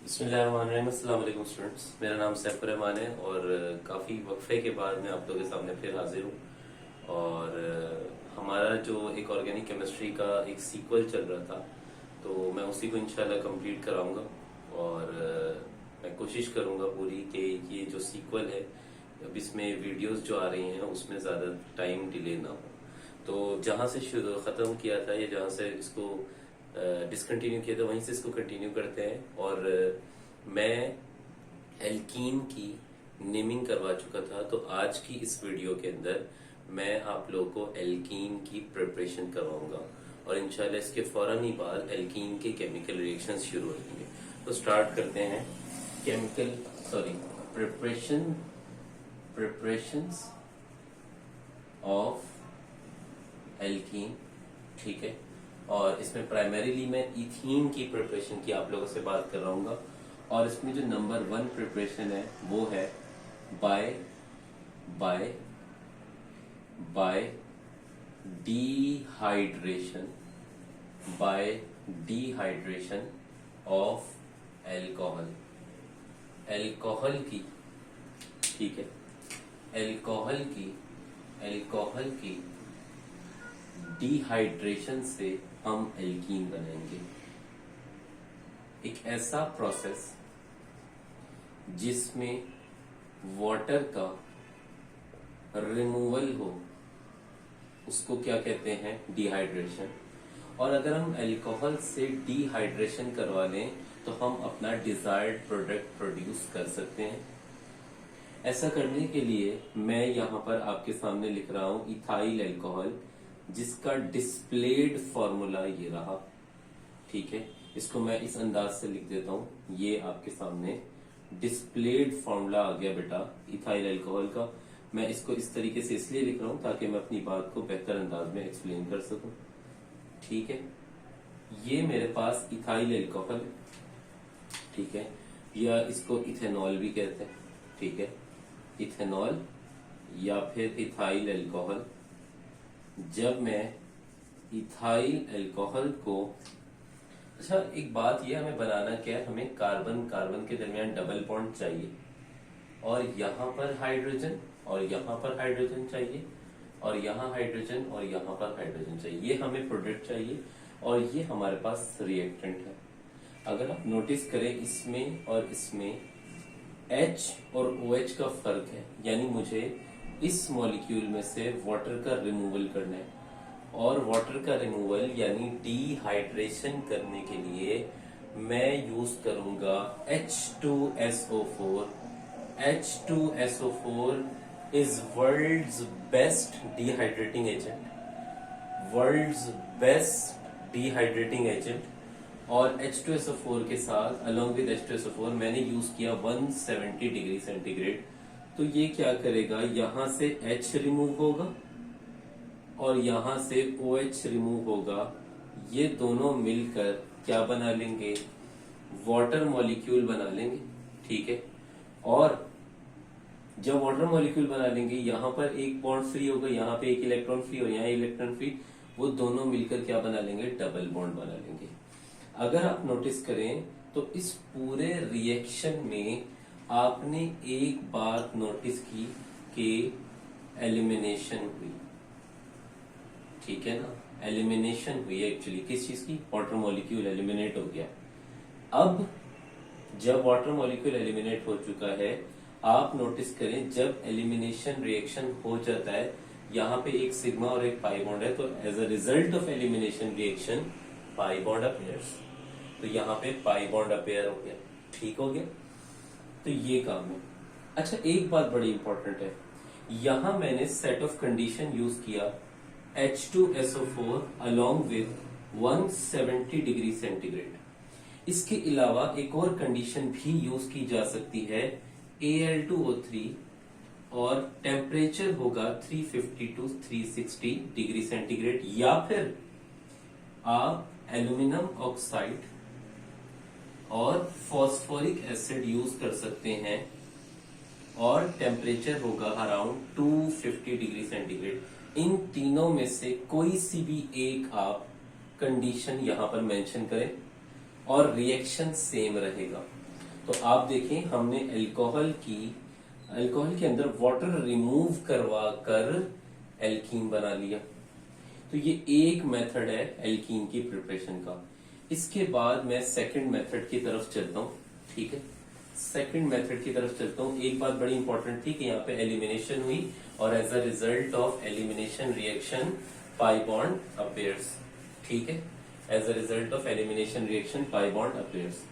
बिस्मिल्लाहिर्रहमानिर्रहीम। अस्सलाम वालेकुम स्टूडेंट्स, मेरा नाम सैफुर रहमान है और काफ़ी वक्फे के बाद मैं आप लोगों के सामने फिर हाजिर हूँ। और हमारा जो एक ऑर्गेनिक केमिस्ट्री का एक सीक्वल चल रहा था, तो मैं उसी को इंशाल्लाह कंप्लीट कराऊंगा। और मैं कोशिश करूंगा पूरी कि ये जो सीक्वल है, अब इसमें वीडियोस जो आ रही हैं उसमें ज़्यादा टाइम डिले ना हो। तो जहाँ से शुरू ख़त्म किया था या जहाँ से इसको डिसकंटिन्यू किया था, वहीं से इसको कंटिन्यू करते हैं। और मैं एल्कीन की नेमिंग करवा चुका था, तो आज की इस वीडियो के अंदर मैं आप लोगों को एल्कीन की प्रिपरेशन करवाऊंगा और इंशाल्लाह इसके फौरन ही बाद एल्कीन के केमिकल रिएक्शंस शुरू हो जाएंगे। तो स्टार्ट करते हैं प्रिपरेशंस ऑफ एल्कीन। ठीक है, और इसमें प्राइमरीली मैं इथीन की प्रिपरेशन की आप लोगों से बात कर रहा हूँ। और इसमें जो नंबर 1 प्रिपरेशन है वो है by by by dehydration of alcohol. Alcohol की, ठीक है, एल्कोहल की डिहाइड्रेशन से हम एल्कीन बनाएंगे। एक ऐसा प्रोसेस जिसमें वाटर का रिमूवल हो, उसको क्या कहते हैं? डिहाइड्रेशन। और अगर हम अल्कोहल से डिहाइड्रेशन करवा लें तो हम अपना डिजायर्ड प्रोडक्ट प्रोड्यूस कर सकते हैं। ऐसा करने के लिए मैं यहां पर आपके सामने लिख रहा हूं इथाइल अल्कोहल, जिसका डिस्प्लेड फॉर्मूला ये रहा। ठीक है, इसको मैं इस अंदाज से लिख देता हूं। ये आपके सामने डिस्प्लेड फॉर्मूला आ गया बेटा इथाइल अल्कोहल का। मैं इसको इस तरीके से इसलिए लिख रहा हूं ताकि मैं अपनी बात को बेहतर अंदाज में एक्सप्लेन कर सकूं। ठीक है, ये मेरे पास इथाइल अल्कोहल है। ठीक है, या इसको इथेनॉल भी कहते हैं। ठीक है, इथेनॉल या फिर इथाइल अल्कोहल। जब मैं इथाइल अल्कोहल को, अच्छा एक बात यह, हमें बनाना क्या है, हमें कार्बन कार्बन के दरमियान डबल बॉन्ड चाहिए और यहां पर हाइड्रोजन और यहां पर हाइड्रोजन चाहिए और यहां हाइड्रोजन और यहां पर हाइड्रोजन चाहिए। ये हमें प्रोडक्ट चाहिए और ये हमारे पास रिएक्टेंट है। अगर आप नोटिस करें इसमें और इसमें H और OH का फर्क है, यानी मुझे इस मॉलिक्यूल में से वाटर का रिमूवल करना है। और वाटर का रिमूवल यानी डिहाइड्रेशन करने के लिए मैं यूज करूंगा H2SO4। H2SO4 is world's best dehydrating agent, world's best dehydrating agent. और H2SO4 के साथ अलोंग विद H2SO4 मैंने यूज किया 170 डिग्री सेंटीग्रेड। तो ये क्या करेगा, यहां से H रिमूव होगा और यहां से OH रिमूव होगा। ये दोनों मिलकर क्या बना लेंगे? वाटर मॉलिक्यूल बना लेंगे। ठीक है, और जब वाटर मॉलिक्यूल बना लेंगे, यहां पर एक बॉन्ड फ्री होगा, यहां पे एक इलेक्ट्रॉन फ्री और यहां इलेक्ट्रॉन फ्री, वो दोनों मिलकर क्या बना लेंगे? डबल बॉन्ड बना लेंगे। अगर आप नोटिस करें तो इस पूरे रिएक्शन में आपने एक बात नोटिस की कि एलिमिनेशन हुई। ठीक है ना, एलिमिनेशन हुई एक्चुअली किस चीज की? वाटर मॉलिक्यूल एलिमिनेट हो गया। अब जब वाटर मॉलिक्यूल एलिमिनेट हो चुका है, आप नोटिस करें जब एलिमिनेशन रिएक्शन हो जाता है, यहां पे एक सिग्मा और एक पाई बॉन्ड है, तो as a result of elimination reaction pi bond appears. तो यहां पे पाई बॉन्ड अपीयर हो गया। ठीक हो गया, तो ये काम है। अच्छा एक बात बड़ी इंपॉर्टेंट है, यहां मैंने सेट ऑफ कंडीशन यूज किया H2SO4 along with 170 degree centigrade. इसके अलावा एक और कंडीशन भी यूज की जा सकती है Al2O3 और टेम्परेचर होगा 350 टू 360 डिग्री सेंटीग्रेड, या फिर आप एल्यूमिनियम ऑक्साइड और फॉस्फोरिक एसिड यूज कर सकते हैं और टेम्परेचर होगा अराउंड 250 डिग्री सेंटीग्रेड। इन तीनों में से कोई सी भी एक आप कंडीशन यहां पर मेंशन करें और रिएक्शन सेम रहेगा। तो आप देखें हमने अल्कोहल के अंदर वाटर रिमूव करवा कर एल्कीन बना लिया। तो ये एक मेथड है एल्कीन की प्रिपरेशन का। इसके बाद मैं सेकंड मेथड की तरफ चलता हूँ। ठीक है, सेकंड मेथड की तरफ चलता हूँ। एक बात बड़ी इंपॉर्टेंट थी कि यहाँ पे एलिमिनेशन हुई और as a result of elimination reaction pi bond appears. ठीक है, as a result of elimination reaction pi bond appears.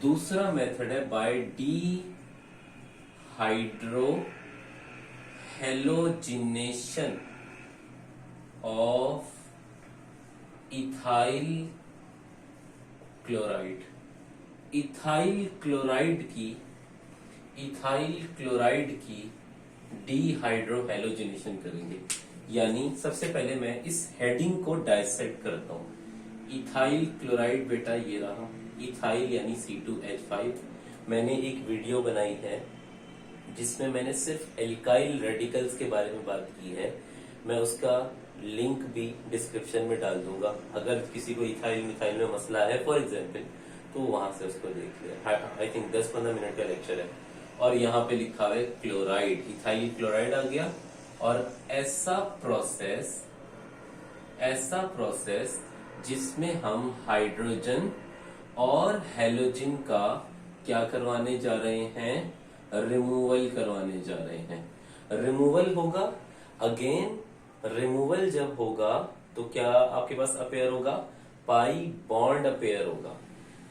दूसरा मेथड है by dehydrohalogenation of ethyl chloride. Ethyl chloride की डीहाइड्रोहेलोजिनेशन करेंगे। यानी सबसे पहले मैं इस हेडिंग को डायसेक्ट करता हूं। इथाइल क्लोराइड बेटा ये रहा, इथाइल यानी C2H5। मैंने एक वीडियो बनाई है जिसमें मैंने सिर्फ एल्काइल रेडिकल्स के बारे में बात की है। मैं उसका लिंक भी डिस्क्रिप्शन में डाल दूंगा। अगर किसी को इथाइल मिथाइल में मसला है फॉर एग्जांपल, तो वहां से उसको देख ले। आई थिंक 10-15 मिनट का लेक्चर है। और यहाँ पे लिखा है क्लोराइड, इथाइल क्लोराइड आ गया। और ऐसा प्रोसेस जिसमें हम हाइड्रोजन और हेलोजन का क्या करवाने जा रहे हैं, रिमूवल करवाने जा रहे हैं। रिमूवल होगा, अगेन रिमूवल जब होगा तो क्या आपके पास अपेयर होगा, पाई बॉन्ड अपेयर होगा।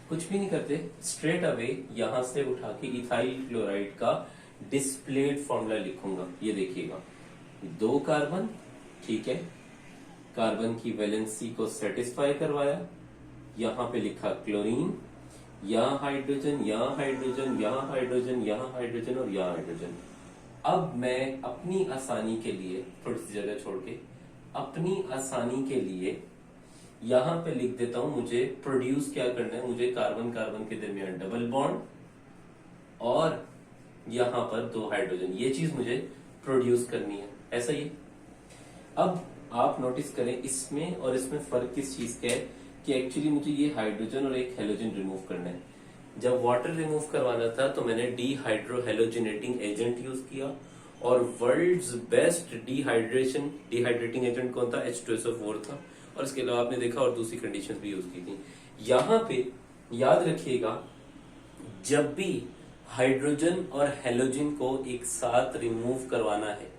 कुछ भी नहीं करते, स्ट्रेट अवे यहां से उठा के इथाइल क्लोराइड का डिस्प्लेड फॉर्मूला लिखूंगा। ये देखिएगा, 2 कार्बन, ठीक है, कार्बन की वैलेंसी को सेटिस्फाई करवाया। यहां पे लिखा क्लोरीन, यहां हाइड्रोजन, यहां हाइड्रोजन, यहां हाइड्रोजन, यहां हाइड्रोजन और यहां हाइड्रोजन। अब मैं अपनी आसानी के लिए, थोड़ी सी जगह छोड़ के, अपनी आसानी के लिए यहां पे लिख देता हूं। मुझे प्रोड्यूस क्या करना है, मुझे कार्बन कार्बन के दरमियान डबल बॉन्ड और यहां पर 2 हाइड्रोजन, ये चीज मुझे प्रोड्यूस करनी है। ऐसा ही अब आप नोटिस करें इसमें और इसमें फर्क किस चीज का है कि एक्चुअली मुझे ये हाइड्रोजन और एक हेलोजन रिमूव करना है। जब वाटर रिमूव करवाना था तो मैंने डीहाइड्रोहेलोजिनेटिंग एजेंट यूज किया और वर्ल्ड्स बेस्ट डिहाइड्रेटिंग एजेंट कौन था, H2SO4 था। और इसके अलावा आपने देखा और दूसरी कंडीशंस भी यूज की थी। यहां पे याद रखिएगा, जब भी हाइड्रोजन और हेलोजन को एक साथ रिमूव करवाना है,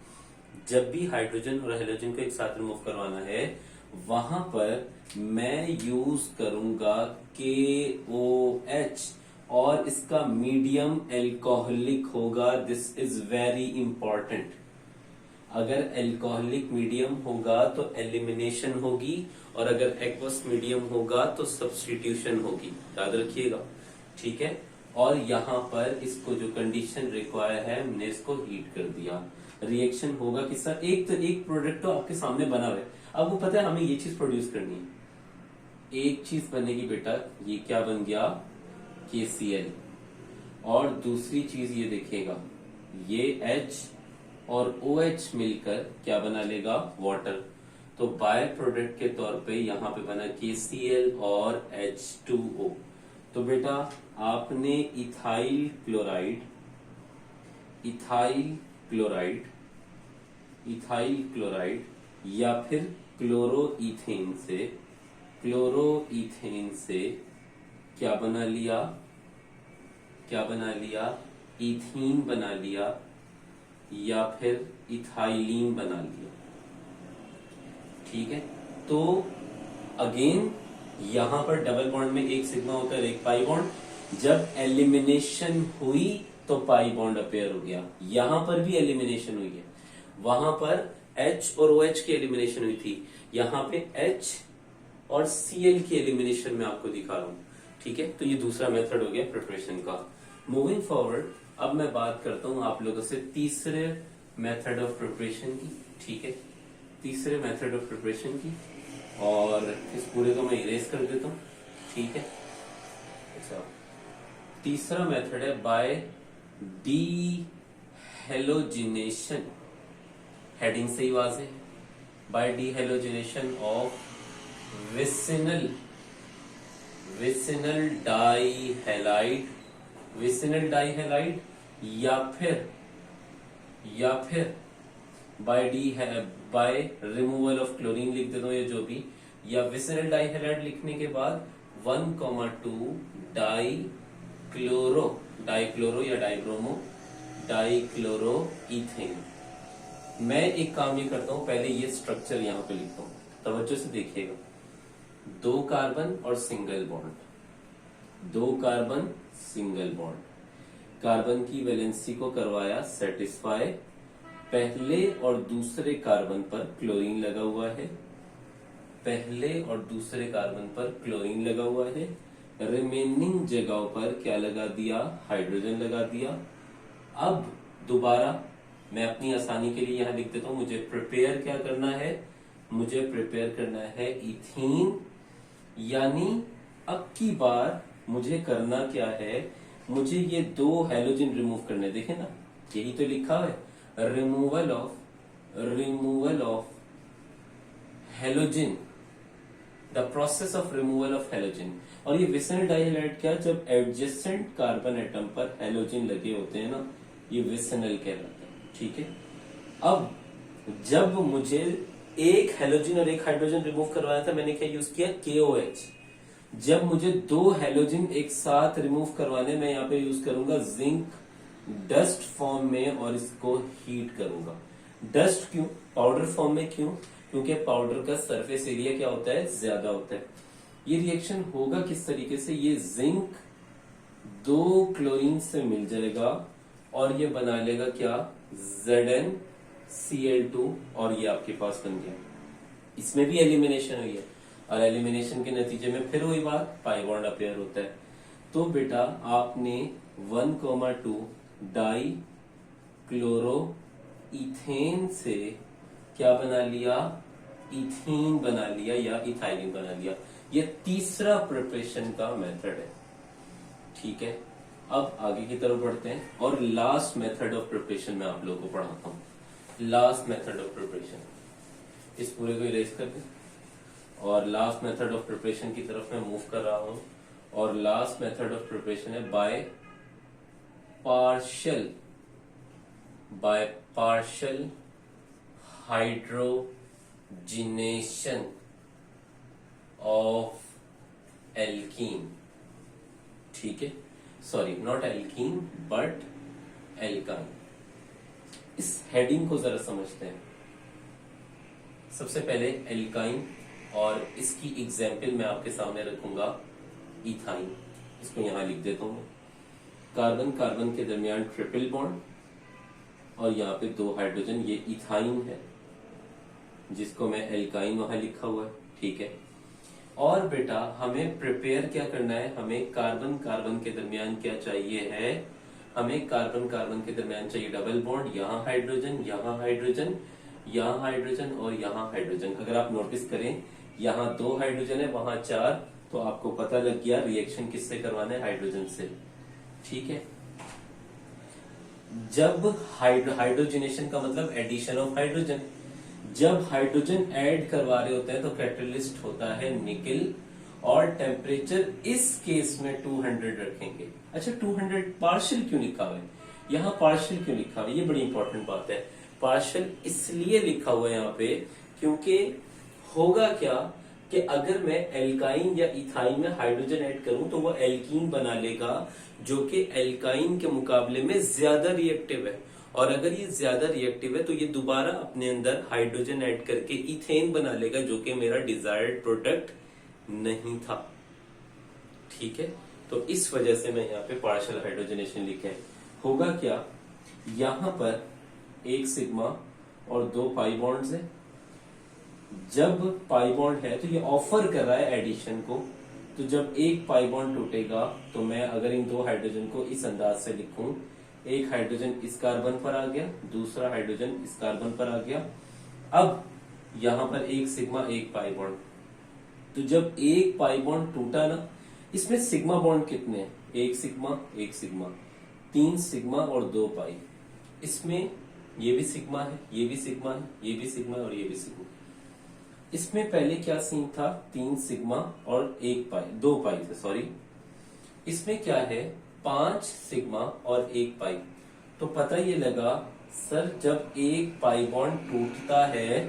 जब भी हाइड्रोजन और हेलोजन को एक साथ रिमूव करवाना है, वहां पर मैं यूज करूंगा KOH और इसका मीडियम एल्कोहलिक होगा। This is very important. अगर एल्कोहलिक मीडियम होगा तो एलिमिनेशन होगी और अगर एक्वस मीडियम होगा तो सब्स्टिट्यूशन होगी, याद रखिएगा, ठीक है। और यहां पर इसको जो कंडीशन रिक्वायर है हमने इसको हीट कर दिया। रिएक्शन होगा कि सर एक प्रोडक्ट तो आपके सामने बना हुआ है, आपको पता है हमें ये चीज प्रोड्यूस करनी है, एक चीज बनेगी बेटा, ये क्या बन गया, KCl। और दूसरी चीज ये देखिएगा, ये H और OH मिलकर क्या बना लेगा, वाटर। तो बाय प्रोडक्ट के तौर पे यहां पे बना KCl और H2O। तो बेटा आपने इथाइल क्लोराइड या फिर क्लोरोईथेन से क्या बना लिया, इथीन बना लिया या फिर इथाइलीन बना लिया, ठीक है। तो अगेन यहां पर डबल बॉन्ड में एक सिग्मा होता है, एक पाई बॉन्ड। जब एलिमिनेशन हुई तो पाई बॉन्ड अपेयर हो गया। यहां पर भी एलिमिनेशन हुई है, वहां पर H और OH की एलिमिनेशन हुई थी, यहां पे H और Cl की एलिमिनेशन में आपको दिखा रहा हूं, ठीक है। तो ये दूसरा मेथड हो गया प्रिपरेशन का। मूविंग फॉरवर्ड, अब मैं बात करता हूं आप लोगों से तीसरे मेथड ऑफ प्रिपरेशन की, ठीक है, तीसरे मेथड ऑफ प्रिपरेशन की। और इस पूरे को मैं इरेज कर देता हूं, ठीक है। अच्छा, तीसरा मेथड है बाय डीहेलोजिनेशन, हेडिंग से ही वाज़ेह है, बाय डीहेलोजिनेशन ऑफ विसिनल डाइहैलाइड विसिनल डाइहैलाइड या फिर बाय रिमूवल ऑफ क्लोरीन लिख देता हूं या जो भी, या विसिनल डाइहैलाइड लिखने के बाद 1,2 डाइक्लोरो या डाइब्रोमो डाइक्लोरो इथेन। मैं एक काम ये करता हूं, पहले ये स्ट्रक्चर यहां पे लिखता हूं, तवज्जो से देखिएगा। 2 कार्बन और single bond, 2 carbon single bond, carbon की वैलेंसी को करवाया सेटिस्फाई, पहले और दूसरे कार्बन पर क्लोरीन लगा हुआ है, पहले और दूसरे कार्बन पर क्लोरीन लगा हुआ है, रिमेनिंग जगहों पर क्या लगा दिया, हाइड्रोजन लगा दिया। अब दोबारा मैं अपनी आसानी के लिए यहां लिख देता हूं, मुझे प्रिपेयर क्या करना है, मुझे प्रिपेयर करना है इथीन, यानी अब की बार मुझे करना क्या है, मुझे ये 2 हैलोजन रिमूव करने, देखें ना यही तो लिखा है, removal of halogen, the process of removal of halogen. और ये विसिनल डाइहैलाइड क्या, जब एडजेसेंट कार्बन एटम पर हैलोजन लगे होते हैं ना, ये विसिनल कहलाता है। ठीक है, अब जब मुझे एक हैलोजन और एक हाइड्रोजन रिमूव करवाया था, मैंने क्या यूज किया, KOH। जब मुझे 2 हैलोजन एक साथ रिमूव करवाने, मैं यहाँ पे यूज करूंगा जिंक डस्ट फॉर्म में और इसको हीट करूंगा। डस्ट क्यों, पाउडर फॉर्म में क्यों, क्योंकि पाउडर का सरफेस एरिया क्या होता है, ज्यादा होता है। ये रिएक्शन होगा किस तरीके से, ये जिंक 2 क्लोरीन से मिल जाएगा और ये बना लेगा क्या, ZnCl2, और ये आपके पास बन गया। इसमें भी एलिमिनेशन हुई है, और एलिमिनेशन के नतीजे में फिर वही बात, पाई बॉन्ड अपेयर होता है। तो बेटा आपने 1,2 डाई क्लोरो इथेन से क्या बना लिया, इथीन बना लिया या इथाइलिन बना लिया। ये तीसरा प्रिपरेशन का मेथड है। ठीक है, अब आगे की तरफ बढ़ते हैं और लास्ट मेथड ऑफ प्रिपरेशन मैं आप लोगों को पढ़ाता हूं। लास्ट मेथड ऑफ प्रिपरेशन, इस पूरे को इरेज कर दें और लास्ट मेथड ऑफ प्रिपरेशन की तरफ मैं मूव कर रहा हूं। और लास्ट मेथड ऑफ प्रिपरेशन है by partial hydrogenation of alkene. ठीक है, sorry not alkene but alkyne. इस हेडिंग को जरा समझते हैं। सबसे पहले एल्काइन, और इसकी एग्जाम्पल मैं आपके सामने रखूंगा इथाइन। इसको यहां लिख देता हूं, कार्बन कार्बन के दरमियान ट्रिपल बॉन्ड और यहाँ पे 2 हाइड्रोजन, ये इथाइन है जिसको मैं एल्काइन वहां लिखा हुआ है। ठीक है, और बेटा हमें प्रिपेयर क्या करना है, हमें कार्बन कार्बन के दरमियान क्या चाहिए है, हमें कार्बन कार्बन के दरमियान चाहिए डबल बॉन्ड, यहाँ हाइड्रोजन, यहाँ हाइड्रोजन, यहाँ हाइड्रोजन और यहाँ हाइड्रोजन। अगर आप नोटिस करें यहाँ 2 हाइड्रोजन है, वहां 4, तो आपको पता लग गया रिएक्शन किससे करवाना है, हाइड्रोजन से। ठीक है, जब हाइड्रोजनेशन का मतलब एडिशन ऑफ हाइड्रोजन, जब हाइड्रोजन ऐड करवा रहे होते हैं तो कैटलिस्ट होता है निकेल, और टेम्परेचर इस केस में 200 रखेंगे। अच्छा 200 पार्शियल क्यों लिखा हुआ है, यहाँ पार्शियल क्यों लिखा हुआ है, ये बड़ी इंपॉर्टेंट बात है। पार्शियल इसलिए लिखा हुआ है यहाँ पे क्योंकि होगा क्या कि अगर मैं एल्काइन या इथाइन में हाइड्रोजन ऐड करूं तो वो एल्कीन बना लेगा, जो कि एल्काइन के मुकाबले में ज्यादा रिएक्टिव है। और अगर ये ज्यादा रिएक्टिव है तो ये दोबारा अपने अंदर हाइड्रोजन ऐड करके इथेन बना लेगा, जो कि मेरा डिजायर्ड प्रोडक्ट नहीं था। ठीक है, तो इस वजह से मैं यहाँ पे पार्शियल हाइड्रोजनेशन लिखा है। होगा क्या, यहां पर 1 सिग्मा और 2 पाई बॉन्ड्स है। जब पाई बॉन्ड है तो ये ऑफर कर रहा है एडिशन को, तो जब एक पाई बॉन्ड टूटेगा तो मैं अगर इन 2 हाइड्रोजन को इस अंदाज से लिखूं, एक हाइड्रोजन इस कार्बन पर आ गया, दूसरा हाइड्रोजन इस कार्बन पर आ गया। अब यहां पर 1 सिग्मा 1 पाई बॉन्ड, तो जब एक पाई बॉन्ड टूटा ना, इसमें सिग्मा बॉन्ड कितने हैं, 1 सिग्मा 1 सिग्मा, 3 सिग्मा और 2 पाई। इसमें ये भी सिग्मा है, ये भी सिग्मा है, ये भी सिग्मा और ये भी सिग्मा। इसमें पहले क्या सीन था, 3 सिग्मा और 1 पाई, 2 पाई थे, सॉरी। इसमें क्या है, 5 सिग्मा और 1 पाई। तो पता ये लगा सर जब एक पाई बॉन्ड टूटता है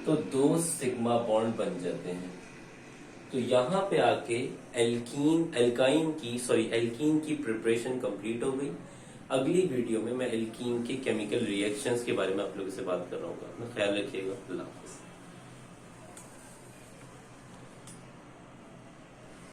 तो 2 सिग्मा बॉन्ड बन जाते हैं। तो यहां पे आके एल्कीन की प्रिपरेशन कंप्लीट हो गई। अगली वीडियो में मैं एल्कीन के केमिकल रिएक्शंस के बारे में आप लोगों से बात कर रहा हूँ। ख्याल रखिएगा। अल्लाह हाफिज़।